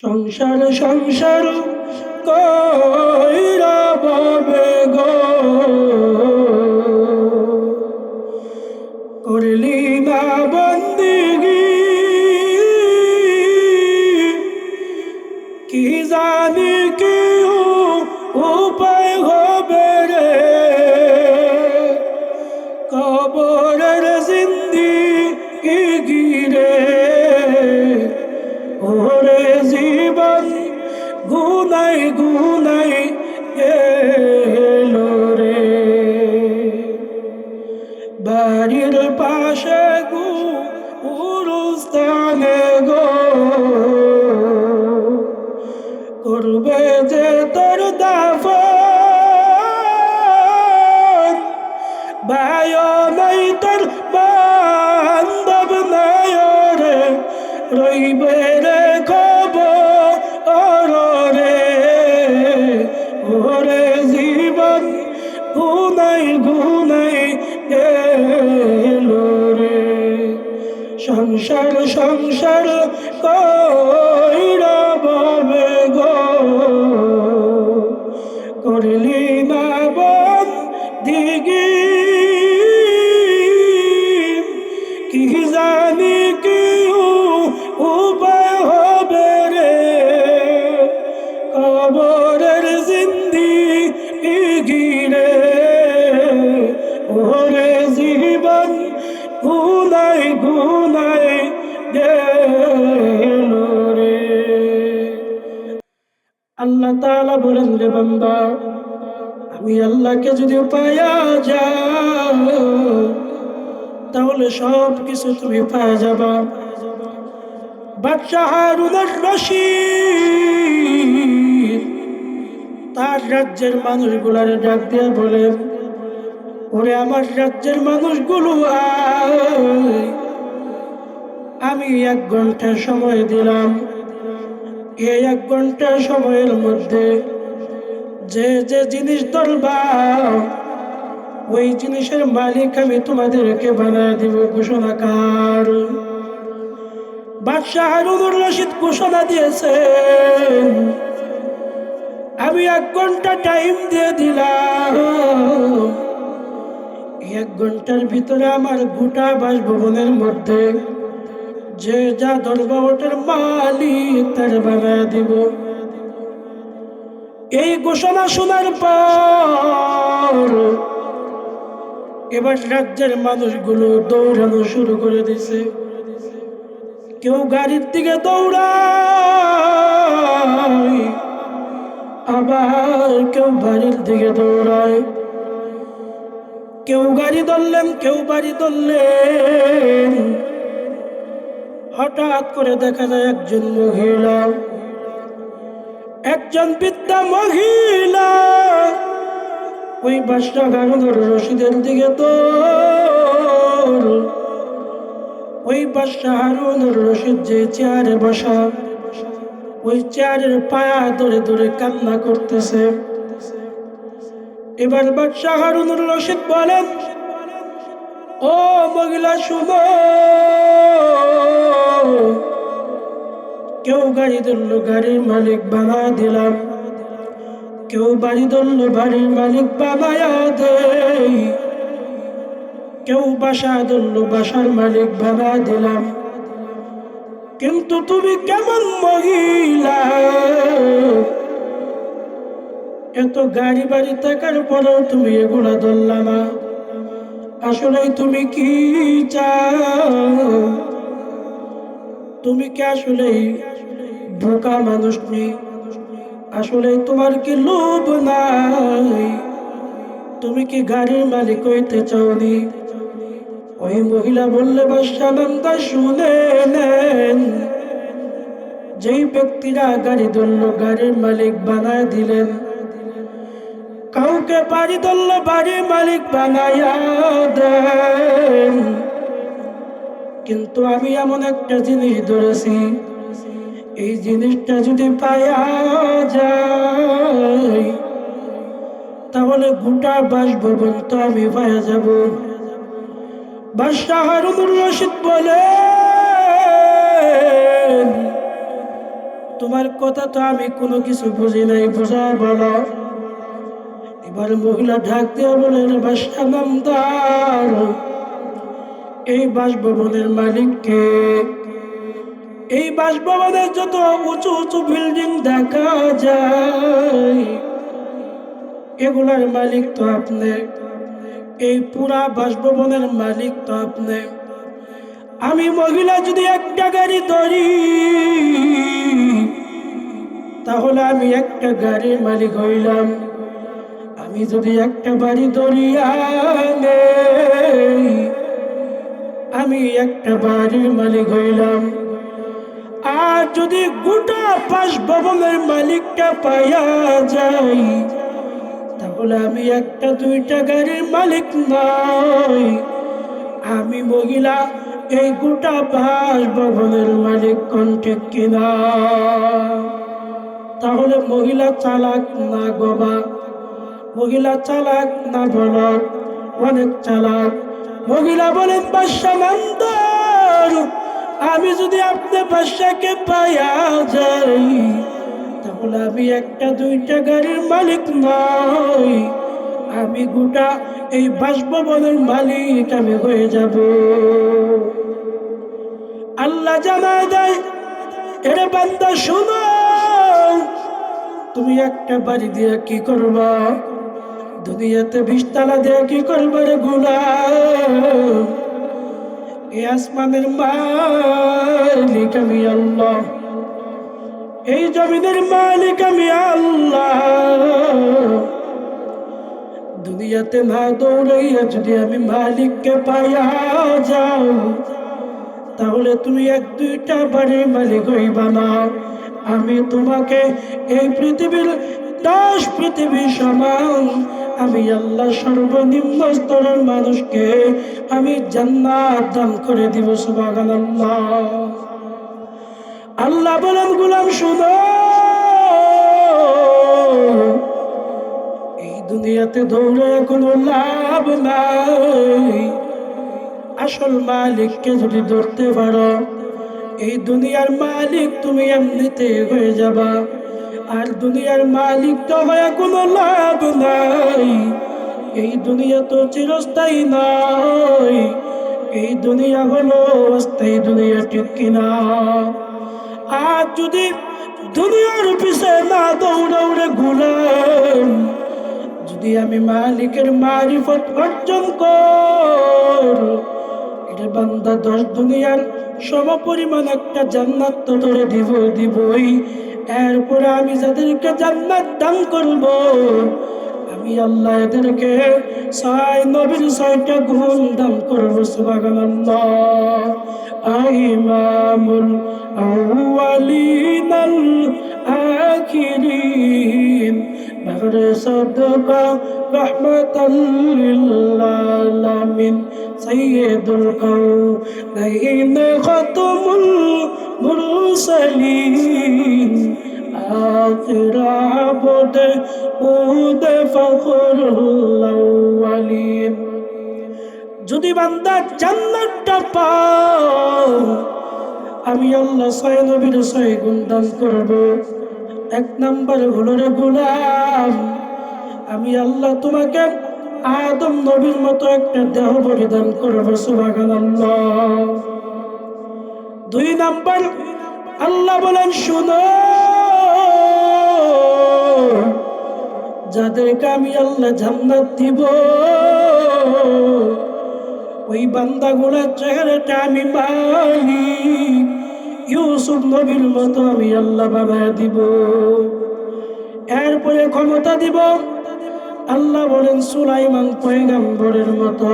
সংসার সংসার কইরা ববে গো, করলি না বন্দিগি, কি জানি কি উপায় হবে রে, কবরের জিন্দিগি গিরে। ওরে জীবন গুনাই গুনাই গেলো রে, বাড়ির পাশে গুরুস্থানে গো, করবে যে তোর দাফন, ভাই নাই তোর বান্ধব নাই রে, রইবে রে খবর রে। ওরে জীবন গুনাই গুনাই গেলো রে, সংসার সংসার কইরা ববে গো, করলি না বন্দিগি, কি জানি কি উপায় হবে রে, কবরের জিন্দিগি রে। ওরে জীবন গুনাই গুনাই গেলো রে। আল্লাহ তাআলা বলেন, রে বান্দা, আমি আল্লাহকে যদি পায়া যাও তাহলে সব কিছু তুমি পাওয়া যাবা। বাদশাহ হারুনুর রশিদ তার রাজ্যের মানুষগুলারে ডাক দিয়ে বলে, ওরে আমার রাজ্যের মানুষগুলো আয়, আমি 1 ঘন্টা সময় দিলাম, এই 1 ঘন্টা সময়ের মধ্যে যে যে জিনিস ধরবা ওই জিনিসের মালিক আমি তোমাদেরকে বানায় দিব। ঘোষণাকার বাদশাহ হারুনুর রশিদ ঘোষণা দিয়েছেন, আমি 1 ঘন্টা টাইম দিয়ে দিলাম, 1 ঘন্টার ভিতরে আমার গোটা বাসভবনের মধ্যে যে যা ধরবা ওটার মালিক তার বানায় দিব। এই ঘোষণা শোনার পর এবার রাজ্যের মানুষগুলো দৌড়ানো শুরু করে দিছে। কেউ গাড়ির দিকে দৌড়ায়, আবার কেউ বাড়ির দিকে দৌড়ায়, কেউ গাড়ি ধরলেন কেউ বাড়ি ধরলেন। হঠাৎ করে দেখা যায় একজন মহিলা, একজন বৃদ্ধা মহিলা ওই বাদশাহ হারুনুর রশিদের দিকে দৌড়। ওই বাদশাহ হারুনুর রশিদ যে চেয়ারে বসা, ওই চেয়ারের পায়া ধরে ধরে কান্না করতেছে। এবার বাদশাহ হারুনুর রশিদ বলেন, ও মহিলা শুনো, কেউ গাড়ি ধরলো গাড়ির মালিক বানায় দিলাম, কেউ বাড়ি ধরলো বাড়ির মালিক বানায়া দেই, কেউ বাসা ধরলো বাসার মালিক বানায় দিলাম। কিন্তু তুমি কেমন মহিলা, এত গাড়ি বাড়ি থাকার পরেও তুমি এগুলা ধরলা না, আসলে তুমি কি চাও? তুমি কি আসলেই বোকা মানুষ নেই? আসলে তোমার কি লোভ নাই? তুমি কি গাড়ির মালিক হইতে চাওনি? ওই মহিলা বললে, বাদশাহ বান্দা শুনে নেন, যেই ব্যক্তিরা গাড়ি ধরল গাড়ির মালিক বানায় দিলেন, কাউকে বাড়ি ধরল বাড়ির মালিক বানায়া দেন, কিন্তু আমি এমন একটা জিনিস ধরেছি, এই জিনিসটা যদি পায়া যায় তাহলে গোটা বাসভবন তো আমি পায়া যাব। বাদশাহ হারুনুর রশিদ বলেন, তোমার কথা তো আমি কোনো কিছু বুঝি নাই, বুঝা বলো। এবার মহিলা ঢাক দিয়ে বলেন, বাদশা নামদার, এই বাসভবনের মালিককে? এই বাসভবনের যত উঁচু উঁচু বিল্ডিং দেখা যায়, এগুলার মালিক তো আপনি। এই পুরা বাসভবনের মালিক তো আপনি। আমি মহিলা যদি একটা গাড়ি ধরি, তাহলে আমি একটা গাড়ির মালিক হইলাম। আমি যদি একটা বাড়ি ধরি, আমি একটা বাড়ির মালিক হইলাম। আর যদি গোটা বাসভবনের মালিকটা পাইয়া যাই, তাহলে আমি একটা দুইটা গাড়ির মালিক নয়, আমি মহিলা এই গোটা বাসভবনের মালিক। কোন ঠিক কিনা? তাহলে মহিলা চালাক না গবা? মহিলা চালাক না বলদ? অনেক চালাক। মহিলা বলেন, বাদশা নামদার, আমি যদি আপনার বাদশাকে পাইয়া যাই, তাহলে আমি একটা দুইটা গাড়ির মালিক নয়, আমি গোটা এই বাসভবনের মালিক আমি হয়ে যাব। আল্লাহ জানা দেয়, এরে বান্দা শুনো, তুমি একটা বাড়ি দিয়ে কি করবা? দুনিয়াতে 20 তালা দিয়ে কি করবা রে গোলাম? এই আসমানের মালিক আমি আল্লাহ, এই জমিনের মালিক আমি আল্লাহ। দুনিয়াতে না দৌড়াইয়া যদি আমি মালিককে পাইয়া যাও, তাহলে তুমি এক দুইটা বাড়ির মালিক হইবা না। আমি তোমাকে এই পৃথিবীর 10 পৃথিবী সমান, আমি আল্লাহ সর্বনিম্ন স্তরের মানুষকে আমি জান্নাত দান করে দিব। সুবহানাল্লাহ। আল্লাহ বলেন, গোলাম শুনো, এই দুনিয়াতে দৌড়ে কোনো লাভ নাই। আসল মালিককে যদি ধরতে পারো, এই দুনিয়ার মালিক তুমি এমনিতে হয়ে যাবা। আর দুনিয়ার মালিক তো হয়ে কোনো লাভ নাই। এই দুনিয়া তো চিরস্থায়ী নয়, এই দুনিয়া হলো অস্থায়ী দুনিয়া, ঠিক কিনা? আর যদি দুনিয়ার পিছে না দৌড়াউড়ে গোলাম, যদি আমি মালিকের মারিফত অর্জন কর, এটা বান্দা 10 দুনিয়ার সমপরিমাণ একটা জান্নাত তো ধরে দিবই। এরপরে আমি যাদেরকে জান্নাত দান করব, আমি আল্লাহ এদেরকে 6 নবীর 6টা গুণ দান করব। সুবহানাল্লাহ। ইমামুল আউয়ালিন আল আখিরিন, বাহরে সাদকা রাহমাতাল লিল আলামিন, সাইয়্যিদুল কাওনাইন খাতামুল মুরসালিন, আখির আবদ উদ ফখরুল আউয়ালিন। যদি বান্দা জান্নাতটা পাও, আমি আল্লাহ 6 নবীর 6 গুণ দান করব। 1 নাম্বার হলো রে গোলাম, আমি আল্লাহ তোমাকে আদম নবীর মতো একটা দেহ পরিধান করব। সুবহানাল্লাহ। 2 নাম্বার, আল্লাহ বলেন, শুনো, যাদেরকে আমি আল্লাহ জান্নাত দিব, ওই বান্দাগুলোর চেহারাটা আমি মালিক ইউসুফ নবীর মতো আমি আল্লাহ বানায় দিব। এরপরে ক্ষমতা দিব, আল্লাহ বলেন, সুলাইমান পয়গম্বরের মতো।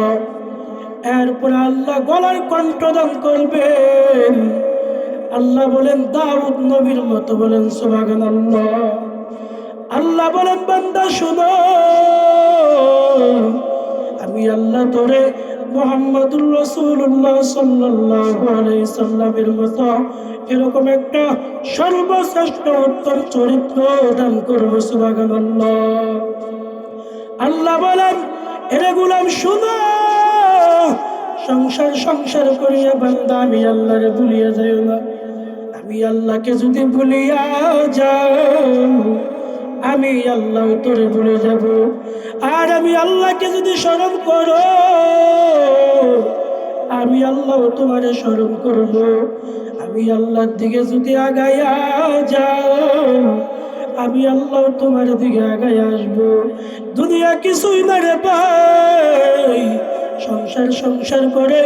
এরপরে আল্লাহ গলার কণ্ঠ দান করবেন, আল্লাহ বলেন দাউদ নবীর মতো। বলেন সুবহানাল্লাহ। আল্লাহ বলেন, বান্দা শুনো, আমি আল্লাহ তোরে মুহাম্মদুর রাসূলুল্লাহ সাল্লাল্লাহু আলাইহি সাল্লামের মতো এরকম একটা সর্বশ্রেষ্ঠ উত্তম চরিত্র দান করব। সুবহানাল্লাহ। আল্লাহ বলেন, এরে গোলাম শুনো, সংসার করিয়া বান্দা আমি আল্লাহরে ভুলিয়া যাইও না। আমি আল্লাহকে যদি ভুলিয়া যাও, আমি আল্লাহ তোরে ভুলে যাব। আর আমি আল্লাহকে যদি স্মরণ করো, আমি আল্লাহ তোমারে স্মরণ করব। আমি আল্লাহর দিকে যদি আগাইয়া যাও, আমি আল্লাহ তোমার দিকে আগায় আসব। দুনিয়া কিছুই না রে ভাই, সংসার সংসার করে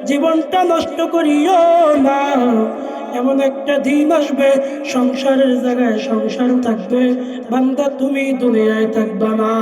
জীবনটা নষ্ট করিও না। এমন একটা দিন আসবে সংসারের জায়গায় সংসার থাকবে, বান্দা তুমি দুনিয়ায় থাকবা না।